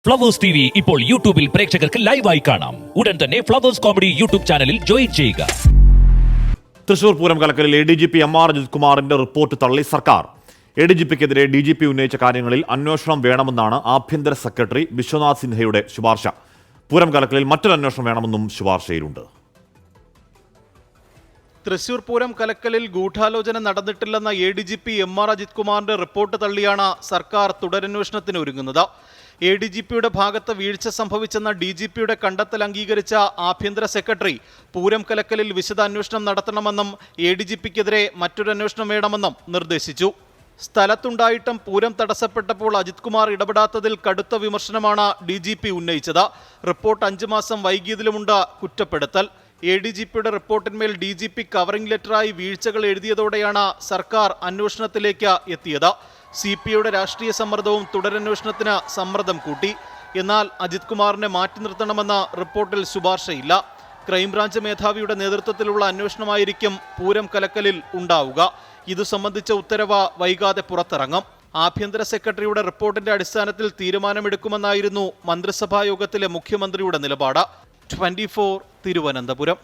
Flowers TV ഇപ്പോൾ യൂട്യൂബിൽ പ്രേക്ഷകർക്ക് ലൈവായി കാണാം. ഉടൻ തന്നെ ഫ്ലവേഴ്സ് കോമഡി യൂട്യൂബ് ചാനലിൽ ജോയിൻ ചെയ്യുക. തൃശൂർ പൂരം കലക്കലിൽ ADGP MR അജിത് കുമാറിന്റെ റിപ്പോർട്ട് തള്ളി സർക്കാർ. ADGPക്കെതിരെ DGP ഉന്നയിച്ച കാര്യങ്ങളിൽ അന്വേഷണം വേണമെന്നാണ് ആഭ്യന്തര സെക്രട്ടറി വിശ്വനാഥ് സിൻഹയുടെ ശുപാർശ. പൂരം കലക്കലിൽ മറ്റൊരു അന്വേഷണം വേണമെന്നും ശുപാർശയിലുണ്ട്. തൃശൂർ പൂരം കലക്കലിൽ ഗൂഢാലോചന നടന്നിട്ടില്ലെന്ന ADGP MR അജിത് കുമാറിന്റെ റിപ്പോർട്ട് തള്ളിയാണ് സർക്കാർ തുടരന്വേഷണത്തിന് ഒരുങ്ങുന്നത്. ADGPയുടെ ഭാഗത്ത് വീഴ്ച സംഭവിച്ചെന്ന DGPയുടെ കണ്ടെത്തൽ അംഗീകരിച്ച ആഭ്യന്തര സെക്രട്ടറി പൂരം കലക്കലിൽ വിശദാന്വേഷണം നടത്തണമെന്നും ADGPക്കെതിരെ മറ്റൊരു അന്വേഷണം വേണമെന്നും നിർദ്ദേശിച്ചു. സ്ഥലത്തുണ്ടായിട്ടും പൂരം തടസ്സപ്പെട്ടപ്പോൾ അജിത് കുമാർ ഇടപെടാത്തതിൽ കടുത്ത വിമർശനമാണ് DGP ഉന്നയിച്ചത്. റിപ്പോർട്ട് 5 മാസം വൈകിയതിലുമുണ്ട് കുറ്റപ്പെടുത്തൽ. ADGPയുടെ റിപ്പോർട്ടിന്മേൽ DGP കവറിംഗ് ലെറ്ററായി വീഴ്ചകൾ എഴുതിയതോടെയാണ് സർക്കാർ അന്വേഷണത്തിലേക്ക് എത്തിയത്. CPയുടെ രാഷ്ട്രീയ സമ്മർദ്ദവും തുടരന്വേഷണത്തിന് സമ്മർദ്ദം കൂട്ടി. എന്നാൽ അജിത് കുമാറിനെ മാറ്റി നിർത്തണമെന്ന റിപ്പോർട്ടിൽ ശുപാർശയില്ല. ക്രൈംബ്രാഞ്ച് മേധാവിയുടെ നേതൃത്വത്തിലുള്ള അന്വേഷണമായിരിക്കും പൂരം കലക്കലിൽ ഉണ്ടാവുക. ഇതു സംബന്ധിച്ച ഉത്തരവ് വൈകാതെ പുറത്തിറങ്ങും. ആഭ്യന്തര സെക്രട്ടറിയുടെ റിപ്പോർട്ടിന്റെ അടിസ്ഥാനത്തിൽ തീരുമാനമെടുക്കുമെന്നായിരുന്നു മന്ത്രിസഭാ യോഗത്തിലെ മുഖ്യമന്ത്രിയുടെ നിലപാട്. 24 തിരുവനന്തപുരം.